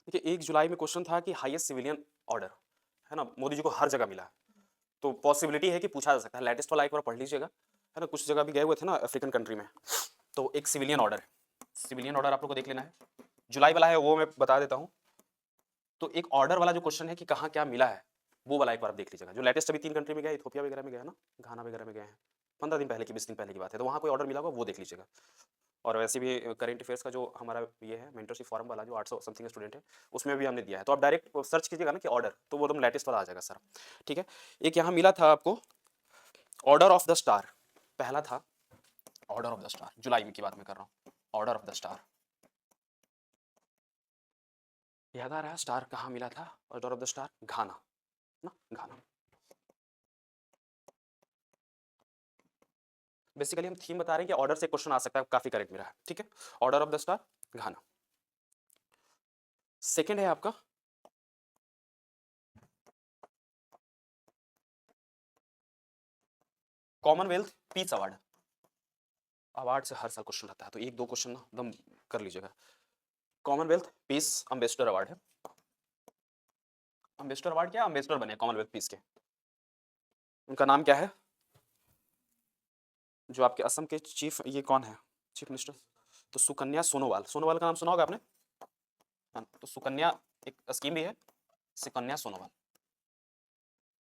देखिए 1 जुलाई में क्वेश्चन था कि हाईएस्ट सिविलियन ऑर्डर, है ना? मोदी जी को हर जगह मिला है। तो पॉसिबिलिटी है कि पूछा जा सकता है। लेटेस्ट वाला एक बार पढ़ लीजिएगा, है ना? कुछ जगह भी गए हुए थे ना अफ्रीकन कंट्री में। तो एक सिविलियन ऑर्डर है। सिविलियन ऑर्डर आप लोग को देख लेना है। जुलाई वाला है वो मैं बता देता हूँ। तो एक ऑर्डर वाला जो क्वेश्चन है कि कहाँ क्या मिला है, वो वाला एक बार आप देख लीजिएगा। जो लेटेस्ट अभी 3 कंट्री में गए, इथियोपिया वगैरह में गए हैं ना, घाना वगैरह में गए हैं। 15 दिन पहले की, 20 दिन पहले की बात है। तो वहाँ कोई ऑर्डर मिला होगा वो देख लीजिएगा। और वैसे भी करंट अफेयर्स का जो हमारा ये है मेंटरशिप फॉरम वाला जो 800 समथिंग स्टूडेंट है, उसमें भी हमने दिया है। तो आप डायरेक्ट सर्च कीजिएगा ना कि ऑर्डर, तो वो एकदम लेटेस्ट वाला आ जाएगा सर। ठीक है। एक यहाँ मिला था आपको ऑर्डर ऑफ द स्टार, पहला था ऑर्डर ऑफ द स्टार, जुलाई में की बात मैं कर रहा हूँ। ऑर्डर ऑफ द स्टार याद आ रहा है? स्टार कहाँ मिला था? ऑर्डर ऑफ द स्टार घाना ना, घाना। बेसिकली हम थीम बता रहे हैं कि ऑर्डर से क्वेश्चन आ सकता है, काफी करेक्ट मेरा है। ठीक है। Order of the star Ghana. Second है आपका कॉमनवेल्थ पीस अवार्ड। अवार्ड से हर साल क्वेश्चन रहता है, तो एक दो क्वेश्चन ना एकदम कर लीजिएगा। कॉमनवेल्थ पीस अम्बेसडर अवार्ड है। अम्बेसडर अवार्ड क्या, अम्बेसडर बने कॉमनवेल्थ पीस के। उनका नाम क्या है? जो आपके असम के चीफ, ये कौन है चीफ मिनिस्टर? तो सुकन्या सोनोवाल। सोनोवाल का नाम सुना होगा आपने, हाँ। तो सुकन्या एक स्कीम भी है, Sukanya Sonowal.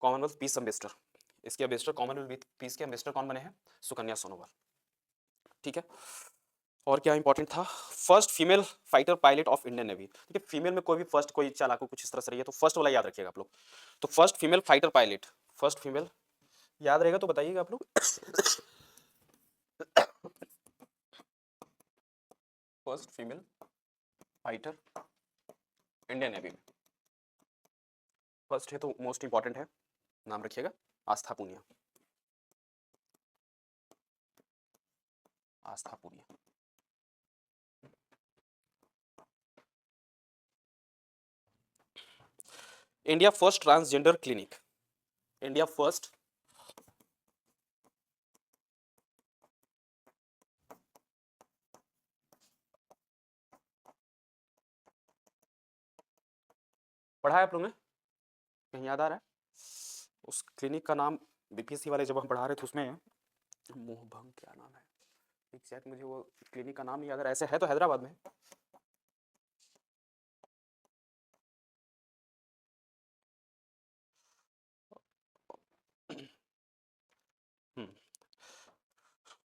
Commonwealth peace ambassador, इसके अम्बेसडर, कॉमनवेल्थ पीस के अम्बेसडर कौन बने हैं? सुकन्या सोनोवाल। ठीक है। और क्या इंपॉर्टेंट था? First female fighter pilot of Indian navy. देखिए फीमेल में कोई भी फर्स्ट कोई चालाकू कुछ इस तरह से रही है, तो फर्स्ट वाला याद रखिएगा आप लोग। तो first female fighter pilot, first female याद रहेगा तो बताइएगा आप लोग। First female fighter Indian navy में फर्स्ट है, तो मोस्ट इंपॉर्टेंट है, नाम रखिएगा Aastha Poonia. Aastha Poonia. India first transgender clinic, India first पढ़ा है आप लोगों ने, कहीं याद आ रहा है? उस क्लिनिक का नाम बीपीएससी वाले जब हम पढ़ा रहे थे उसमें, मोहभंग क्या नाम है एग्जैक्ट, मुझे वो क्लिनिक का नाम नहीं याद आ रहा। ऐसे है तो हैदराबाद में।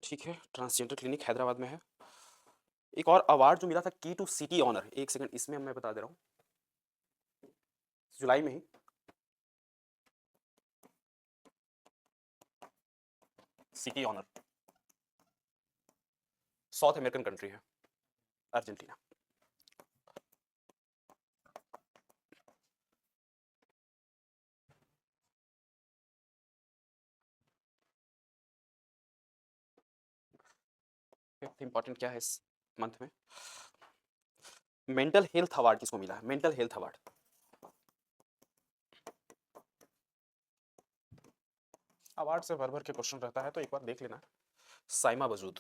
ठीक है, ट्रांसजेंडर क्लिनिक हैदराबाद में है। एक और अवार्ड जो मिला था की टू सिटी ऑनर, एक सेकंड इसमें मैं बता दे रहा हूँ, जुलाई में ही city honour, south American country है, अर्जेंटीना। इंपॉर्टेंट क्या है इस मंथ में? मेंटल हेल्थ अवार्ड किसको मिला है? मेंटल हेल्थ अवार्ड, अवार्ड से भर भर के क्वेश्चन रहता है, तो एक बार देख लेना। साइमा वजूद,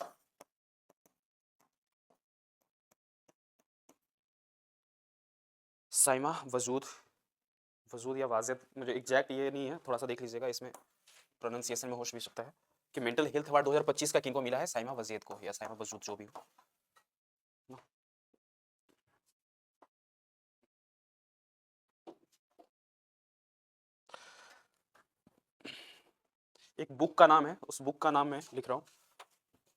साइमा वजूद, वजूद या वाजिद, मुझे एग्जैक्ट ये नहीं है, थोड़ा सा देख लीजिएगा, इसमें प्रोनाउंसिएशन में होश भी सकता है कि मेंटल हेल्थ अवार्ड 2025 का किनको मिला है? साइमा वजीद को या साइमा वजूद, जो भी हो। एक बुक का नाम है, उस बुक का नाम मैं लिख रहा हूँ।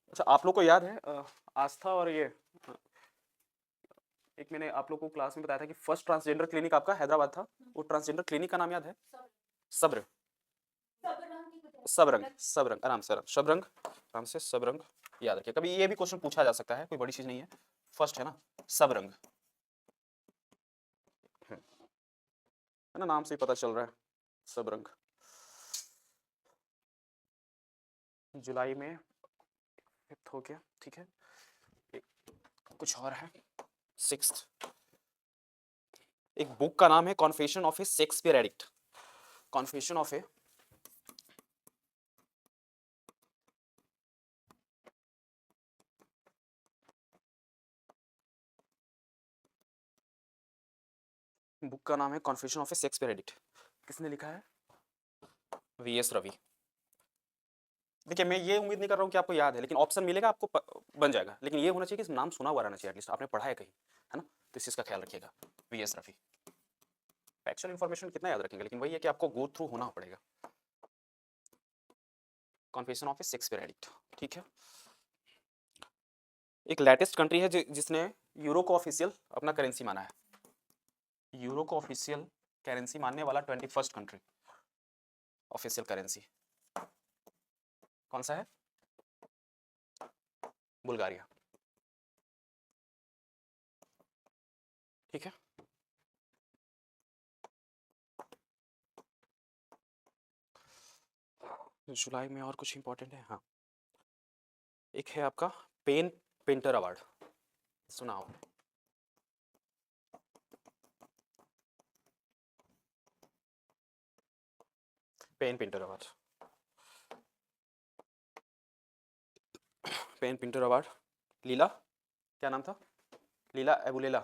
अच्छा आप लोग को याद है आस्था और ये एक मैंने आप लोग को क्लास में बताया था कि फर्स्ट ट्रांसजेंडर क्लिनिक आपका हैदराबाद था, वो ट्रांसजेंडर क्लिनिक का नाम याद है? सब्र, सबरंग, सबरंग, आराम से, आराम शबरंग, आराम से सबरंग। याद रखिए, कभी ये भी क्वेश्चन पूछा जा सकता है, कोई बड़ी चीज नहीं है। फर्स्ट है ना सबरंग, है ना, नाम से ही पता चल रहा है सबरंग। जुलाई में फिफ्थ हो गया। ठीक है। कुछ और है, सिक्स्थ, एक बुक का नाम है confession of A Shakespeare addict, confession of a book का नाम है confession of A Shakespeare addict. किसने लिखा है? वीएस रवि। देखिए मैं ये उम्मीद नहीं कर रहा हूँ कि आपको याद है, लेकिन ऑप्शन मिलेगा आपको बन जाएगा, लेकिन ये होना चाहिए कि नाम सुना हुआ रहना चाहिए, एटलीस्ट आपने पढ़ा है कहीं, है ना? तो इस चीज़ का ख्याल रखिएगा। वीएस रवि। फैक्चुअल इन्फॉर्मेशन कितना याद रखेंगे, लेकिन वही है कि आपको गो थ्रू होना पड़ेगा। Confession of A Shakespeare addict, ठीक है। एक लेटेस्ट कंट्री है जिसने यूरो को ऑफिशियल अपना करेंसी माना है। यूरो को ऑफिशियल करेंसी मानने वाला 21st कंट्री ऑफिशियल करेंसी कौन सा है? बुल्गारिया, ठीक है। जुलाई में और कुछ इंपॉर्टेंट है, हाँ। एक है आपका पेन पेंटर अवार्ड, सुना हो? Pen painter award, pen painter award. Leela, क्या नाम था? लीला एबुलेला,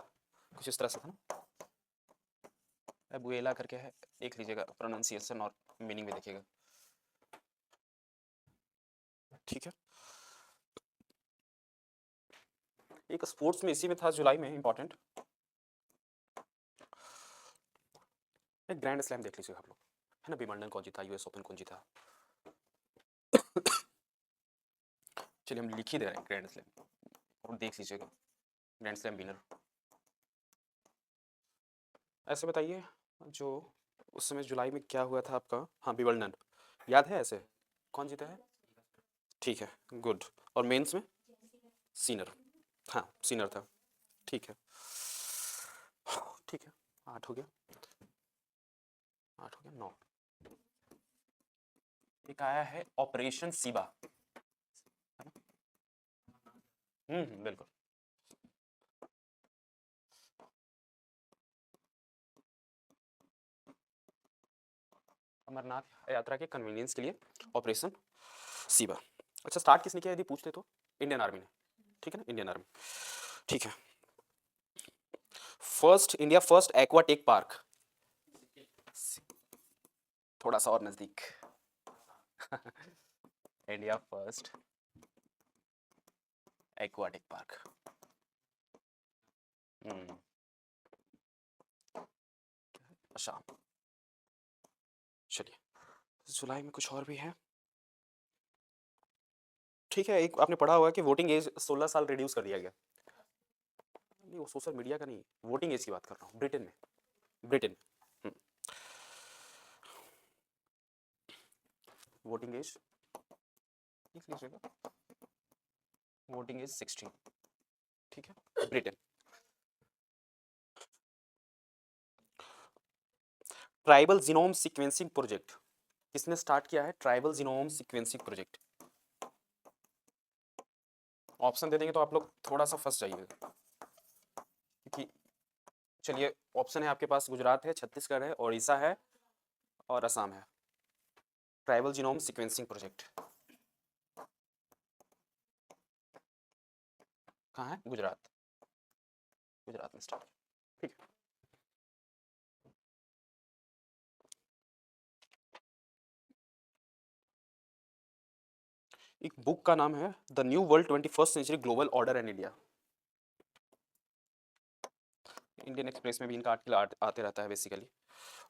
कुछ इस तरह से था ना? एबुएला करके है, देख लीजिएगा प्रोनाउंसिएशन और मीनिंग भी देखिएगा, ठीक है। एक स्पोर्ट्स में इसी में था जुलाई में इंपॉर्टेंट, एक ग्रैंड स्लैम देख लीजिएगा आप लोग, है ना? विंबलडन कौन जीता, यूएस ओपन कौन जीता? चलिए हम लिख ही दे रहे हैं ग्रैंड स्लैम, और देख लीजिएगा ग्रैंड स्लैम विनर। ऐसे बताइए जो उस समय जुलाई में क्या हुआ था आपका? हाँ विंबलडन, याद है ऐसे? कौन जीता है? ठीक है, गुड। और मेंस में? सीनर, हाँ सीनर था, ठीक है। ठीक है, 8 हो गया, 8 हो गया, 9। एक आया है ऑपरेशन सीबा, बिल्कुल। अमरनाथ यात्रा के कन्वीनियंस के लिए ऑपरेशन सीबा। अच्छा स्टार्ट किसने किया यदि पूछते तो? इंडियन आर्मी ने, ठीक है ना, इंडियन आर्मी, ठीक है। First India first aquatic park, थोड़ा सा और नजदीक। इंडिया फर्स्ट एक्वाटिक पार्क, अच्छा चलिए। जुलाई में कुछ और भी है, ठीक है। एक आपने पढ़ा होगा कि वोटिंग एज 16 साल रिड्यूस कर दिया गया। नहीं वो सोशल मीडिया का नहीं, वोटिंग एज की बात कर रहा हूँ, ब्रिटेन में, ब्रिटेन। वोटिंग एज लिख लीजिएगा, वोटिंग एज 16, ठीक है, Britain. Tribal genome sequencing project किसने स्टार्ट किया है? Tribal genome sequencing project. Option दे देंगे तो आप लोग थोड़ा सा फंस जाइएगा, क्योंकि चलिए ऑप्शन है आपके पास, गुजरात है, छत्तीसगढ़ है, उड़ीसा है और असम है। ट्राइबल जीनोम सीक्वेंसिंग प्रोजेक्ट कहाँ है? गुजरात, गुजरात में स्टार्ट, ठीक है। एक बुक का नाम है the new world 21st century global order and India. Indian Express में भी इनका आर्टिकल आते रहता है बेसिकली,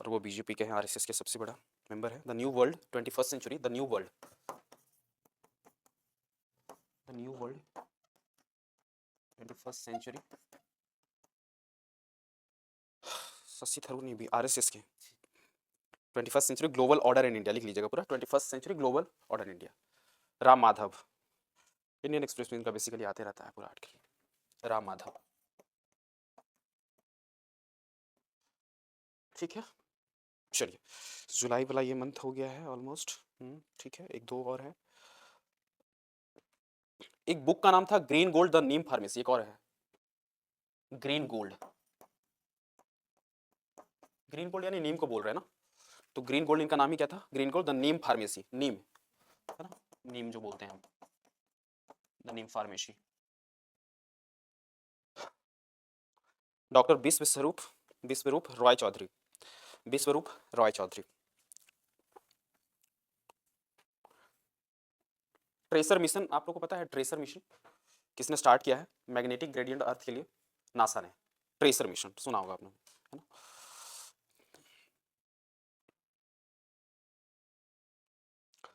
और वो बीजेपी के हैं, आरएसएस के सबसे बड़ा मेंबर है। The new world 21st century, the new world, the new world 21st century, Shashi Tharoor नहीं भी, आरएसएस के 21st century global order in India लिख लीजिएगा पूरा, 21st century global order in India. Ram Madhav, Indian Express में इनका बेसिकली आते रहता है पूरा आर्टिकल, राम माधव, ठीक है। चलिए जुलाई वाला ये मंथ हो गया है ऑलमोस्ट, ठीक है। एक दो और है, एक बुक का नाम था green gold the neem pharmacy, एक और है ग्रीन गोल्ड, ग्रीन गोल्ड यानी नीम को बोल रहे हैं ना, तो ग्रीन गोल्ड इनका नाम ही क्या था? Green gold the neem pharmacy, नीम है ना, नीम जो बोलते हैं हम, द नीम फार्मेसी। डॉक्टर विश्व स्वरूप विश्वरूप रॉय चौधरी, विश्वरूप रॉय चौधरी। ट्रेसर मिशन आप लोगों को पता है, ट्रेसर मिशन किसने स्टार्ट किया है मैग्नेटिक ग्रेडियंट अर्थ के लिए? नासा ने। ट्रेसर मिशन सुना होगा आपने, है ना?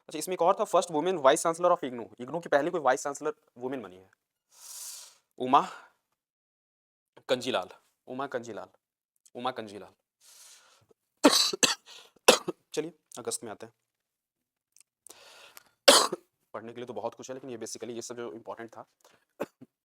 अच्छा, इसमें एक और था, first women vice chancellor of IGNOU, IGNOU की पहली कोई वाइस चांसलर वुमेन बनी है, उमा कंजीलाल, उमा कंजीलाल, उमा कंजीलाल। चलिए अगस्त में आते हैं। पढ़ने के लिए तो बहुत कुछ है, लेकिन ये बेसिकली ये सब जो इम्पोर्टेंट था